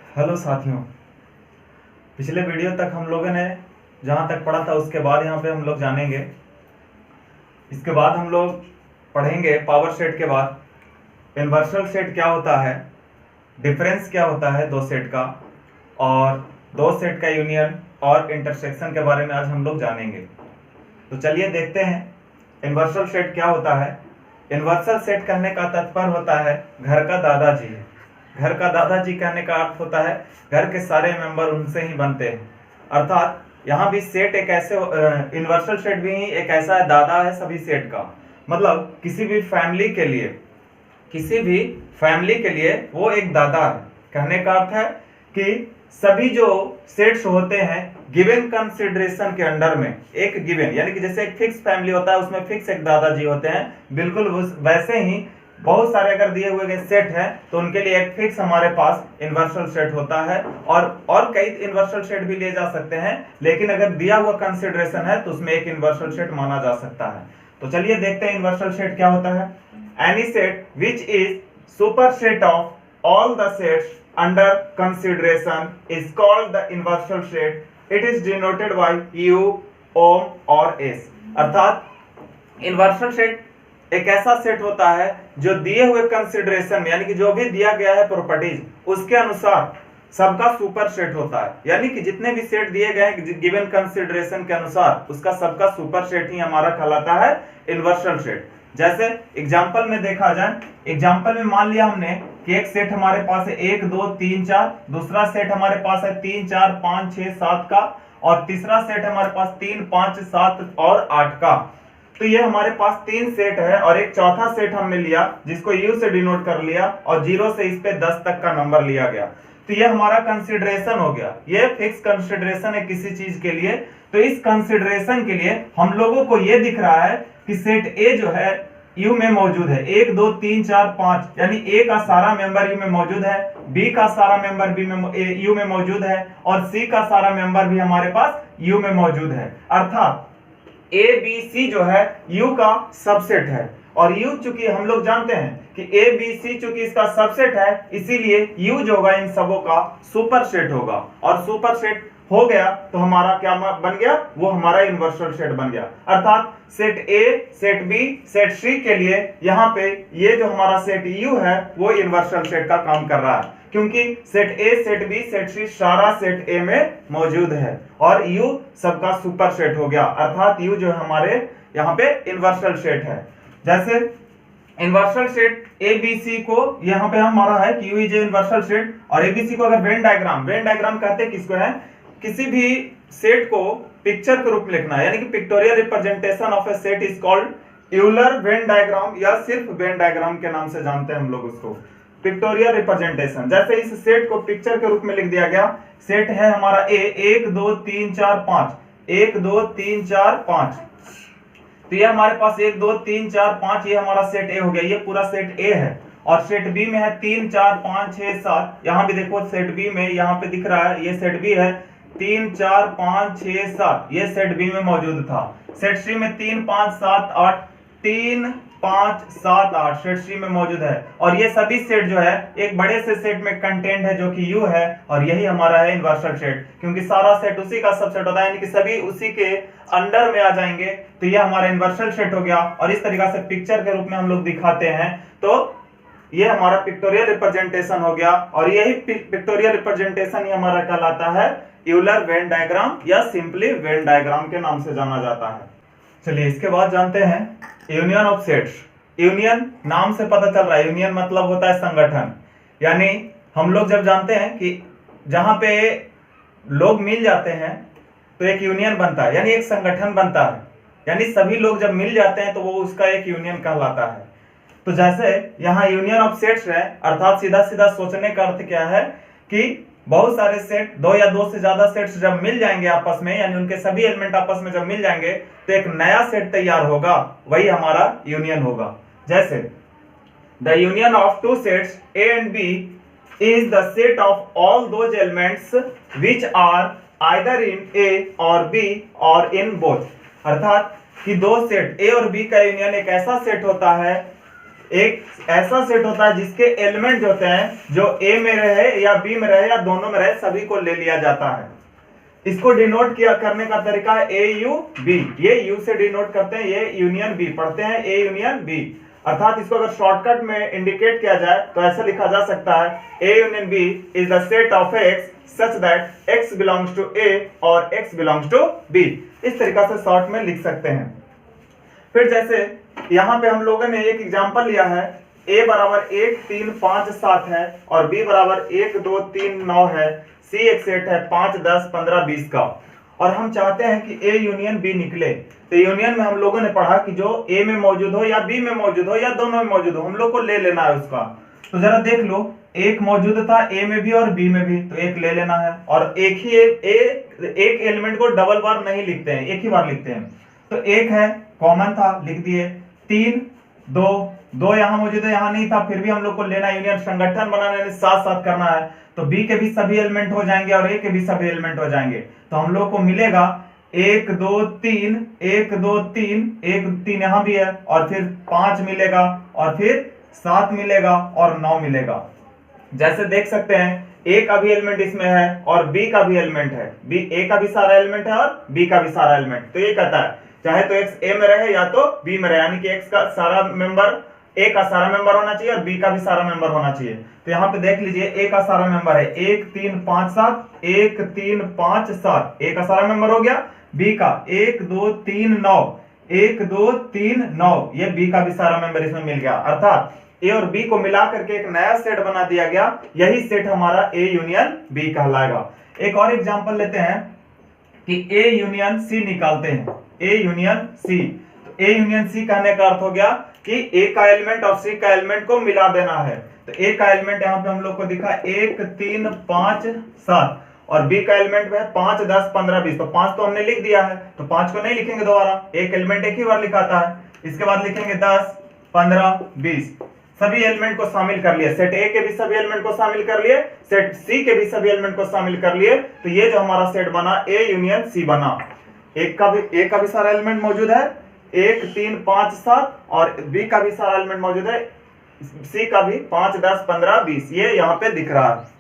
Hello साथियों। पिछले video तक हम लोगों ने जहाँ तक पढ़ा था उसके बाद यहाँ पे हम लोग जानेंगे। इसके बाद हम लोग पढ़ेंगे पावर सेट के बाद इन्वर्सल सेट क्या होता है, डिफरेंस क्या होता है दो सेट का, और दो सेट का यूनियन और इंटरसेक्शन के बारे में आज हम लोग जानेंगे। तो चलिए देखते हैं इन्वर्सल सेट क्या होता है। इन्वर्सल सेट कहने का तात्पर्य होता है घर का दादाजी है। घर का दादाजी कहने का अर्थ होता है घर के सारे मेंबर उनसे ही बनते हैं। अर्थात यहाँ भी सेट एक ऐसे इन्वर्सल सेट भी एक ऐसा दादा है सभी सेट का। मतलब किसी भी फैमिली के लिए वो एक दादा है। कहने का अर्थ है कि सभी जो सेट्स होते हैं गिवन कंसिडरेशन के अंडर में, एक गिवन यानी कि जैसे एक फिक्स फैमिली होता है उसमें फिक्स एक दादाजी होते हैं, बिल्कुल वैसे ही बहुत सारे अगर दिए हुए सेट हैं तो उनके लिए एक फिक्स हमारे पास इन्वर्सल सेट होता है। और कई इन्वर्सल सेट भी ले जा सकते हैं, लेकिन अगर दिया हुआ कंसिडरेशन है तो उसमें एक इन्वर्सल सेट माना जा सकता है। तो चलिए देखते हैं इन्वर्सल सेट क्या होता है। Any set which is super set of all the sets under consideration is called the universal set. It is denoted by U, ओम और एस। अर्थात इन्वर्सल सेट एक ऐसा सेट होता है जो दिए हुए कंसिडरेशन में यानी कि जो भी दिया गया है प्रॉपर्टीज उसके अनुसार सबका सुपर सेट होता है। यानी कि जितने भी सेट दिए गए हैं गिवन कंसिडरेशन के अनुसार उसका सबका सुपर सेट ही हमारा कहलाता है इन्वर्सल सेट। जैसे एग्जांपल में देखा जाए, एग्जांपल में मान लिया हमने कि एक सेट हमारे पास है 1 2 3 4, दूसरा सेट हमारे पास है 3 4 5 6 7 का, और तीसरा सेट हमारे पास 3 5 7 और 8 का। तो ये हमारे पास 3 सेट है और एक चौथा सेट हमने लिया जिसको यू से डिनोट कर लिया और 0 से इस पे 10 तक का नंबर लिया गया। तो ये हमारा कंसिडरेशन हो गया, ये फिक्स कंसिडरेशन है किसी चीज के लिए। तो इस कंसिडरेशन के लिए हम लोगों को ये दिख रहा है कि सेट ए जो है यू में मौजूद है, 1 2 3 4 5, यानी ए का सारा मेंबर यू में मौजूद है, बी का सारा मेंबर बी में यू में मौजूद है, और सी का सारा मेंबर भी हमारे पास यू में मौजूद है। अर्थात ए बी सी जो है यू का सबसेट है, और यू चूंकि हम लोग जानते हैं कि ए बी सी चूंकि इसका सबसेट है इसीलिए यू जो होगा इन सबों का सुपर सेट होगा, और सुपर सेट हो गया तो हमारा क्या बन गया, वो हमारा इन्वर्सल सेट बन गया। अर्थात set A, set B, set C के लिए यहाँ पे ये जो हमारा सेट यू है वो इन्वर्सल सेट का काम कर रहा है, क्योंकि set A, set B, set C सारा सेट ए में मौजूद है और यू सबका सुपर सेट हो गया। अर्थात यू जो हमारे यहाँ पे इन्वर्सल सेट है। जैसे universal set A B C को यहाँ पे हमारा है कि you is a universal set, और ए बी सी को अगर वेन डायग्राम कहते हैं किसको है, किसी भी सेट को पिक्चर के रूप में लिखना है, यानी कि pictorial representation of A set is called Euler Venn diagram, या सिर्फ वेन डायग्राम के नाम से जानते हैं हम लोग उसको, पिक्टोरियल रिप्रेजेंटेशन। जैसे इस सेट को पिक्चर के रूप में लिख दिया गया, सेट है हमारा ए 1 2 3 4 5, 1 2 3 4 5, तो ये हमारे पास 1 2 3 4 5 ये हमारा सेट ए हो गया, ये पूरा सेट ए है। और सेट बी में है 3 4 5 6 7, यहाँ भी देखो सेट बी में यहाँ पे दिख रहा है ये सेट बी है 3 4 5 6 7, ये सेट बी में मौजूद था। सेट सी में 3 5 7 8, 3 5 7 8 सेट सी में मौजूद है, और ये सभी सेट जो है एक बड़े से सेट में कंटेंट है जो कि यू है, और यही हमारा है इन्वर्सल सेट, क्योंकि सारा सेट उसी का सबसेट होता है, यानी कि सभी उसी के अंडर में आ जाएंगे। तो ये हमारा इन्वर्सल सेट हो गया, और इस तरीके से पिक्चर के रूप में हम लोग दिखाते हैं। तो ये हमारा पिक्टोरियल रिप्रेजेंटेशन हो गया, और यही पिक्टोरियल रिप्रेजेंटेशन ही हमारा कहलाता है यूलर वेन डायग्राम, या सिंपली वेन डायग्राम के नाम से जाना जाता है। चलिए इसके बाद जानते हैं यूनियन ऑफ सेट्स। यूनियन नाम से पता चल रहा है, यूनियन मतलब होता है संगठन, यानी हम लोग जब जानते हैं कि जहां पे लोग मिल जाते हैं तो एक यूनियन बनता है, यानी एक संगठन बनता है, यानी सभी लोग जब मिल जाते हैं तो वो उसका एक यूनियन कहलाता है। तो जैसे यहाँ यूनियन ऑफ सेट्स है, अर्थात सीधा सीधा सोचने का अर्थ क्या है कि बहुत सारे सेट, 2 या 2 से ज्यादा सेट्स जब मिल जाएंगे आपस में, यानी उनके सभी एलिमेंट आपस में जब मिल जाएंगे तो एक नया सेट तैयार होगा, वही हमारा यूनियन होगा। जैसे the union of two sets A and B is the set of all those elements which are either in A or B और इन बोथ। अर्थात कि दो सेट ए और बी का यूनियन एक ऐसा सेट होता है एक ऐसा सेट होता है जिसके एलिमेंट होते हैं जो ए में रहे या बी में रहे या दोनों में रहे, सभी को ले लिया जाता है। इसको डिनोट किया करने का तरीका है ए यू बी, ये यू से डिनोट करते हैं, ये यूनियन बी पढ़ते हैं, ए यूनियन बी। अर्थात इसको अगर शॉर्टकट में इंडिकेट किया जाए तो ऐसा लिखा जा सकता है A union B is the set of x such that x belongs to A or x belongs to be. इस तरीका से शॉर्ट में लिख सकते हैं। फिर जैसे यहाँ पे हम लोगों ने एक एग्जांपल लिया है, a बराबर 1 3 5 7 है और b बराबर 1 2 3 9 है, c एक सेट है 5 10 15 20 का, और हम चाहते हैं कि a यूनियन b निकले। तो यूनियन में हम लोगों ने पढ़ा कि जो a में मौजूद हो या b में मौजूद हो या दोनों में मौजूद हो, हम लोग को ले लेना है उसका। तो जरा देख लो, एक मौजूद था a में भी और b में भी, तो एक ले लेना है। और एक एलिमेंट को डबल बार नहीं लिखते हैं, एक ही बार लिखते हैं। तो एक है कॉमन था, लिख दिए। 3 2 यहाँ मौजूद है, यहाँ नहीं था, फिर भी हम लोग को लेना यूनियन, संगठन बनाने साथ साथ करना है। तो बी के भी सभी एलिमेंट हो जाएंगे और ए के भी सभी एलिमेंट हो जाएंगे। तो हम लोग को मिलेगा 1 2 3 1 2 3 1 3 यहाँ भी है, और फिर 5 मिलेगा और फिर 7 मिलेगा और 9 मिलेगा। जैसे देख सकते हैं ए का भी एलिमेंट इसमें है और बी का भी एलिमेंट है, ए का भी सारा एलिमेंट है और बी का भी सारा एलिमेंट। तो ये कहता है चाहे तो एक्स ए में रहे या तो बी में रहे, यानी कि एक्स का सारा मेंबर ए का सारा मेंबर होना चाहिए और बी का भी सारा मेंबर होना चाहिए। तो यहाँ पे देख लीजिए ए का सारा मेंबर है 1 3 5 7 1 3 5 7, ए का सारा मेंबर हो गया। बी का 1 2 3 9 1 2 3 9, ये बी का भी सारा मेंबर इसमें मिल गया। अर्थात ए और बी को मिला करके एक नया सेट बना दिया गया, यही सेट हमारा ए यूनियन बी कहलाएगा। एक और एग्जांपल लेते हैं कि ए यूनियन सी निकालते हैं, ए यूनियन सी। तो ए यूनियन सी कहने का अर्थ हो गया कि ए का एलिमेंट और सी का एलिमेंट को मिला देना है। तो ए का एलिमेंट यहाँ पे हम लोग को दिखा 1 3 5 7 और बी का एलिमेंट है 5 10 15 20। तो 5 तो हमने लिख दिया है, तो 5 को नहीं लिखेंगे दोबारा, एक एलिमेंट एक ही बार लिखाता है। इसके बाद लिखेंगे 10 15 20, सभी एलिमेंट को शामिल कर लिए, सेट ए के भी सभी एलिमेंट को शामिल कर लिए, सेट सी के भी सभी एलिमेंट को शामिल कर लिए। तो ये जो हमारा सेट बना ए यूनियन सी बना। ए का भी सारा एलिमेंट मौजूद है 1 3 5 7 और बी का भी सारा एलिमेंट मौजूद है, सी का भी 5 10 15 20, ये यहाँ पे दिख रहा है।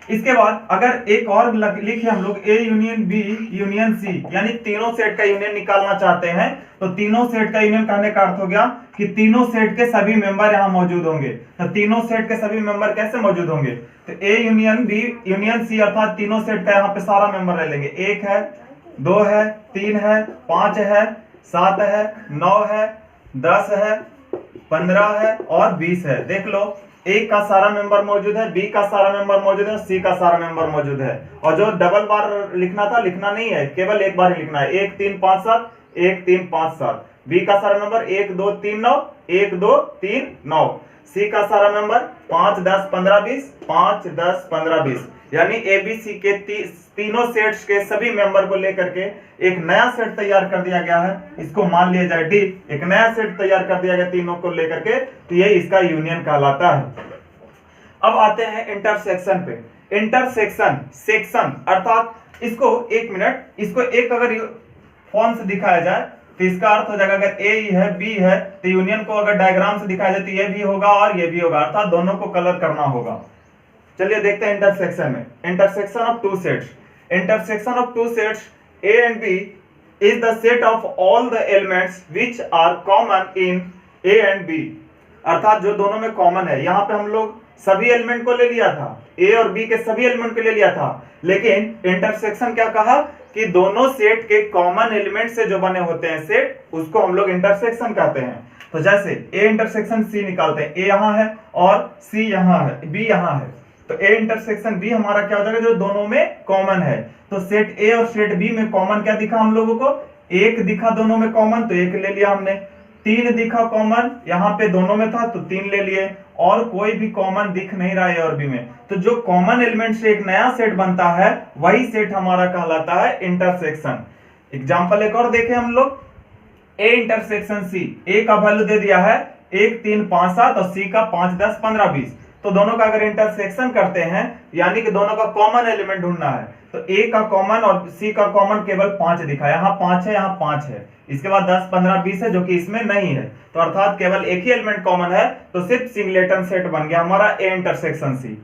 इसके बाद अगर एक और लिखे हम लोग A union B union C, यानी तीनों सेट का यूनियन निकालना चाहते हैं। तो तीनों सेट का यूनियन कहने का अर्थ हो गया कि तीनों सेट के सभी मेंबर यहाँ मौजूद होंगे। तो तीनों सेट के सभी मेंबर कैसे मौजूद होंगे? तो A union B union C, अर्थात तीनों सेट का यहाँ पे सारा मेंबर ले लेंगे। 1 है 2 है 3 है 5 है 7 है 9 है 10 है 15 है और 20 है। देख लो, ए का सारा मेंबर मौजूद है, बी का सारा मेंबर मौजूद है, सी का सारा मेंबर मौजूद है। और जो डबल बार लिखना था लिखना नहीं है, केवल एक बार ही लिखना है। 1 3 5 7 1 3 5 7। बी का सारा मेंबर 1 2 3 9 1 2 3 9। सी का सारा मेंबर 5 10 15 20 5 10 15 20। यानी एबीसी के तीनों सेट्स के सभी मेंबर को लेकर के एक नया सेट तैयार कर दिया गया है। इसको मान लिया जाए डी, एक नया सेट तैयार कर दिया गया तीनों को लेकर के, तो ये इसका यूनियन कहलाता है। अब आते हैं इंटरसेक्शन पे। इंटरसेक्शन सेक्शन अर्थात इसको एक मिनट, इसको एक अगर फॉर्म से दिखाया जाए तो इसका अर्थ हो जाएगा अगर ए है बी है तो यूनियन को अगर डायग्राम से दिखाया जाए तो ये भी होगा और ये भी होगा, अर्थात दोनों को कलर करना होगा। चलिए देखते हैं इंटरसेक्शन में। Intersection of two sets, intersection of two sets A and B is the set of all the elements which are common in A and B. अर्थात जो दोनों में कॉमन है, यहाँ पे हम लोग सभी एलिमेंट को ले लिया था, ए और बी के सभी एलिमेंट को ले लिया था, लेकिन इंटरसेक्शन क्या कहा कि दोनों सेट के कॉमन एलिमेंट से जो बने होते हैं सेट, उसको हम लोग इंटरसेक्शन कहते हैं। तो जैसे ए इंटरसेक्शन सी निकालते हैं, ए यहाँ है और सी यहाँ है, बी यहाँ है, तो ए इंटरसेक्शन बी हमारा क्या हो जाएगा जो दोनों में कॉमन है। तो सेट ए और सेट बी में कॉमन क्या दिखा हम लोगों को? 1 दिखा दोनों में कॉमन, तो 1 ले लिया हमने। 3 दिखा कॉमन, यहाँ पे दोनों में था तो 3 ले लिए, और कोई भी कॉमन दिख नहीं रहा है और बी में। तो जो कॉमन एलिमेंट से एक नया सेट बनता है वही सेट हमारा कहलाता है इंटरसेक्शन। एग्जांपल एक और देखें हम लोग, ए इंटरसेक्शन सी, ए का वैल्यू दे दिया है 1 3 5 7 और सी का 5 10 15 20। तो दोनों का अगर इंटरसेक्शन करते हैं यानी कि दोनों का कॉमन एलिमेंट ढूंढना है, तो ए का कॉमन और सी का कॉमन केवल 5 दिखा, यहाँ 5 है, यहाँ 5 है, इसके बाद 10 15 20 है जो कि इसमें नहीं है, तो अर्थात केवल एक ही एलिमेंट कॉमन है, तो सिर्फ सिंगलेटन सेट बन गया हमारा ए इंटरसेक्शन सी।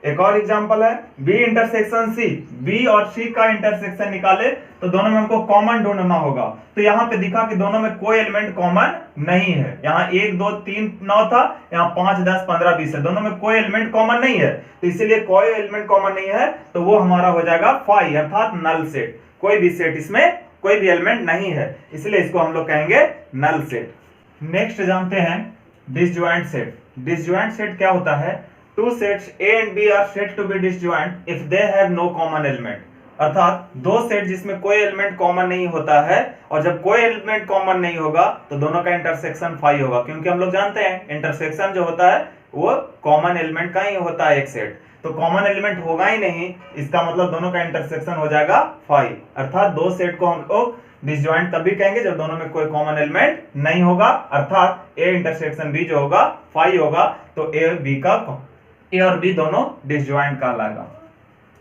एक और एग्जांपल है बी इंटरसेक्शन सी, बी और सी का इंटरसेक्शन निकाले तो दोनों में हमको कॉमन ढूंढना होगा, तो यहाँ पे दिखा कि दोनों में कोई एलिमेंट कॉमन नहीं है, यहाँ 1 2 3 9 था, यहाँ 5 10 15 20 है, दोनों में कोई एलिमेंट कॉमन नहीं है, तो इसीलिए कोई एलिमेंट कॉमन नहीं है, तो वो हमारा हो जाएगा फाई अर्थात नल सेट, कोई भी सेट इसमें कोई भी एलिमेंट नहीं है, इसलिए इसको हम लोग कहेंगे नल सेट। नेक्स्ट जानते हैं डिसजॉइंट सेट। डिसजॉइंट सेट क्या होता है? Two sets A and B are said to be disjoint if they have no common element, अर्थात दो सेट जिसमें कोई एलिमेंट कॉमन नहीं होता है, और जब कोई एलिमेंट कॉमन नहीं होगा तो दोनों का इंटरसेक्शन फाई होगा, क्योंकि हम लोग जानते हैं इंटरसेक्शन जो होता है वो कॉमन एलिमेंट का ही होता है एक सेट, तो कॉमन एलिमेंट होगा ही नहीं, इसका मतलब दोनों का इंटरसेक्शन हो जाएगा फाई, अर्थात दो सेट को हम लोग डिसजॉइंट तभी कहेंगे जब दोनों में कोई कॉमन एलिमेंट नहीं होगा, अर्थात ए इंटरसेक्शन बी जो होगा फाई होगा, तो ए और बी दोनों डिसजॉइंट कहलाएगा।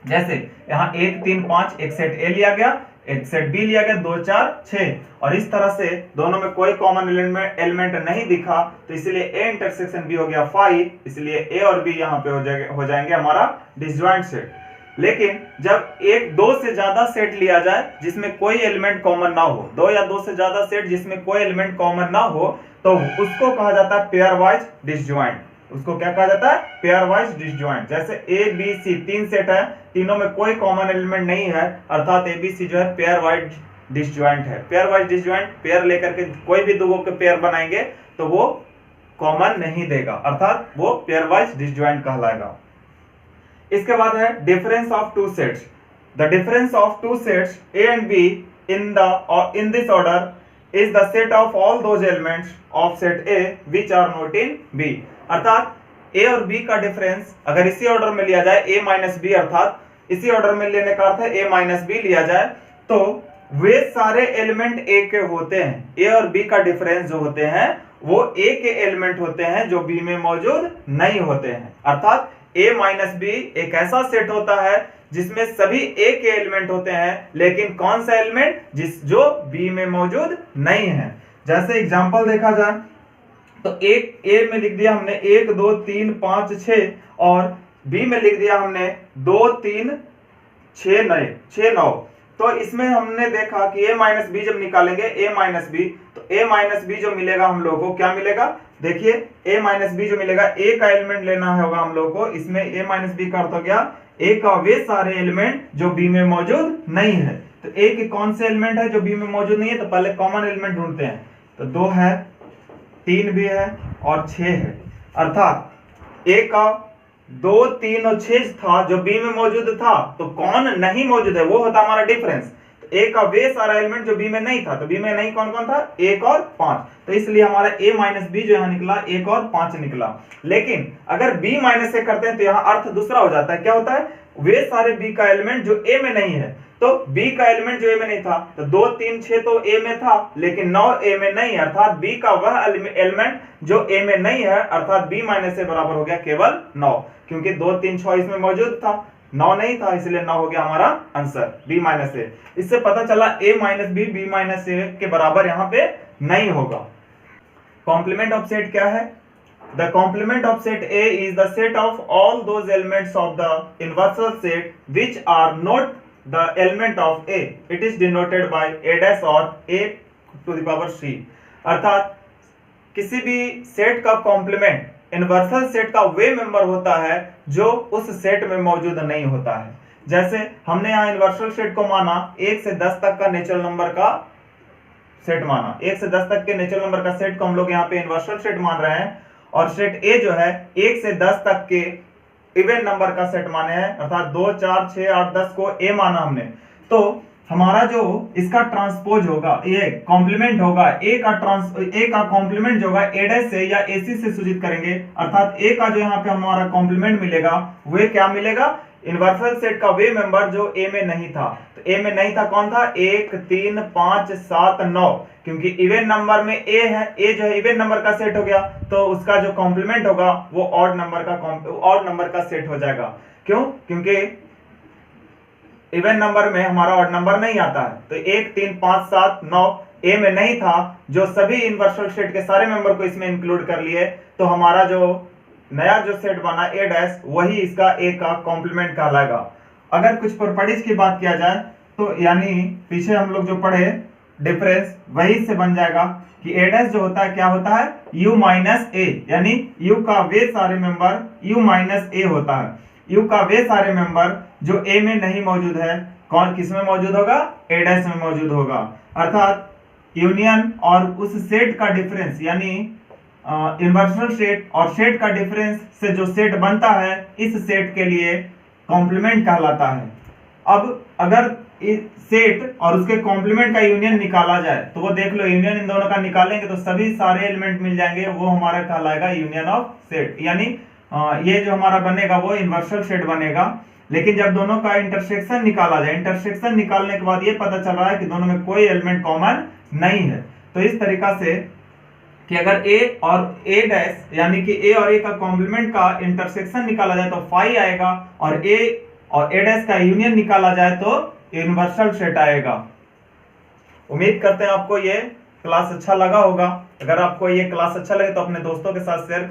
जैसे यहाँ 1 3 5 एक सेट ए लिया गया, एक सेट बी लिया गया, 2 4 6, और इस तरह से दोनों में कोई कॉमन एलिमेंट नहीं दिखा, तो इसलिए ए इंटरसेक्शन बी हो गया फाई, इसलिए ए और बी यहाँ पे हो जाएंगे हमारा डिसजॉइंट सेट। लेकिन जब एक दो से ज्यादा सेट लिया जाए जिसमें कोई एलिमेंट कॉमन ना हो, दो या दो से ज्यादा सेट जिसमें कोई एलिमेंट कॉमन ना हो, तो उसको कहा जाता है पेयर वाइज डिसजॉइंट। उसको क्या कहा जाता है? Pair wise disjoint. जैसे ए बी सी 3 सेट है, तीनों में कोई कॉमन एलिमेंट नहीं है, अर्थात ए बी सी जो है पेयर वाइज डिसजॉइंट है। पेयर वाइज डिसजॉइंट, पेयर लेकर के कोई भी दो के पेयर बनाएंगे तो वो कॉमन नहीं देगा, अर्थात वो पेयर वाइज डिसजॉइंट कहलाएगा। इसके बाद है difference of two sets. The difference of two sets A and be in this order is the set of all those elements of set A which are not in B, अर्थात A और B का difference अगर इसी order में लिया जाए A minus B, अर्थात इसी ऑर्डर में लेने का अर्थ है A माइनस बी लिया जाए, तो वे सारे एलिमेंट A के होते हैं। A और B का डिफरेंस जो होते हैं वो A के एलिमेंट होते हैं जो B में मौजूद नहीं होते हैं, अर्थात A माइनस बी एक ऐसा सेट होता है जिसमें सभी A के एलिमेंट होते हैं, लेकिन कौन सा एलिमेंट जो B में मौजूद नहीं है। जैसे एग्जांपल देखा जाए तो एक A में लिख दिया हमने 1 2 3 5 6, और B में लिख दिया हमने 2 3 6 9, तो इसमें हमने देखा कि A माइनस बी जब निकालेंगे A माइनस बी, तो A माइनस बी जो मिलेगा हम लोगों को क्या मिलेगा? देखिए A माइनस बी जो मिलेगा, A का एलिमेंट लेना होगा हम लोग को, इसमें A माइनस बी का अर्थ हो गया A का वे सारे एलिमेंट जो B में मौजूद नहीं है। तो A के कौन से एलिमेंट है जो B में मौजूद नहीं है? तो पहले कॉमन एलिमेंट ढूंढते हैं, तो 2 है, 3 भी है और 6 है, अर्थात A का 2 3 और 6 था जो B में मौजूद था, तो कौन नहीं मौजूद है वो होता हमारा डिफरेंस। A का वे सारा एलिमेंट जो B में नहीं था, तो B में नहीं कौन कौन था? 1 और 5, तो इसलिए हमारा A माइनस बी जो यहाँ निकला 1 और 5 निकला। लेकिन अगर B माइनस से करते हैं तो यहाँ अर्थ दूसरा हो जाता है, क्या होता है? वे सारे B का एलिमेंट जो A में नहीं है, तो B का एलिमेंट जो A में नहीं था, तो 2 3 6 तो A में था, लेकिन 9 A में नहीं है, अर्थात B का वह एलिमेंट जो A में नहीं है, अर्थात B माइनस से बराबर हो गया केवल 9, क्योंकि 2 3 6 इसमें मौजूद था, 9 नहीं था, इसलिए 9 हो गया हमारा आंसर B माइनस ए। इससे पता चला A minus B B minus A के बराबर यहाँ पे नहीं होगा। कॉम्प्लीमेंट ऑफ सेट क्या है? The complement of set A is the set of all those elements of the inversal set which are not the element of A. It is denoted by A dash or A to the power C, अर्थात किसी भी set का complement इनवर्सल set का वे member होता है जो उस set में मौजूद नहीं होता है। जैसे हमने यहाँ इनवर्सल सेट को माना 1 से 10 तक का नेचुरल नंबर का सेट माना, 1 से 10 तक के नेचुरल नंबर का सेट को हम लोग यहाँ पे इनवर्सल सेट मान रहे हैं, और सेट A जो है 1 से 10 तक के इवन नंबर का सेट माने हैं, अर्थात 2 4 6 8 10 को A माना हमने, तो हमारा जो इसका ट्रांसपोज होगा, ये कॉम्प्लीमेंट होगा, A का कॉम्प्लीमेंट जो होगा A डैश से या AC से सूचित करेंगे, अर्थात A का जो यहाँ पे हमारा कॉम्प्लीमेंट मिलेगा वे क्या मिलेगा? यूनिवर्सल सेट का वे मेंबर जो ए में नहीं था। तो ए में नहीं था कौन था? 1 3 5 7 9, क्योंकि इवन नंबर में ए है, ए जो है इवन नंबर का सेट हो गया, तो उसका जो कॉम्प्लीमेंट होगा वो ऑड नंबर का सेट हो जाएगा। क्यों? क्योंकि इवन नंबर में हमारा ऑड नंबर नहीं आता है। तो 1 3 5 7 9 ए में नहीं था, जो सभी यूनिवर्सल सेट के सारे मेंबर को इसमें इंक्लूड कर लिए, तो हमारा जो नया जो सेट बना ए डैश, वही इसका ए का कॉम्प्लीमेंट कहलाएगा। अगर कुछ प्रॉपर्टीज की बात किया जाए तो यानी पीछे हम लोग जो पढ़े डिफरेंस, वही से बन जाएगा कि ए डैश जो होता है क्या होता है? यू माइनस ए, यानी यू का वे सारे मेंबर यू माइनस ए होता है। यू का वे सारे मेंबर जो ए में नहीं मौजूद है, कौन किस में मौजूद होगा? ए डैश में मौजूद होगा। अर्थात यूनियन और उस सेट का डिफरेंस, यानी यूनिवर्सल सेट और सेट का डिफरेंस से जो सेट बनता है, इस सेट के लिए कॉम्प्लीमेंट कहलाता है। अब अगर इस सेट और उसके कॉम्प्लीमेंट का यूनियन निकाला जाए तो वो देख लो, यूनियन इन दोनों का निकालेंगे तो सभी सारे एलिमेंट मिल जाएंगे, वो हमारा कहलाएगा यूनियन ऑफ सेट। यानी ये जो हमारा बनेगा वो यूनिवर्सल सेट बनेगा। लेकिन जब दोनों का इंटरसेक्शन निकाला जाए, इंटरसेक्शन निकालने के बाद ये पता चल रहा है कि दोनों में कोई एलिमेंट कॉमन नहीं है। तो इस तरीका से कि अगर ए और ए डैश, यानी कि ए और ए का कॉम्प्लीमेंट का इंटरसेक्शन निकाला जाए तो फाई आएगा, और ए डैश का यूनियन निकाला जाए तो यूनिवर्सल सेट आएगा। उम्मीद करते हैं आपको ये क्लास अच्छा लगा होगा। अगर आपको ये क्लास अच्छा लगे तो अपने दोस्तों के साथ शेयर करें।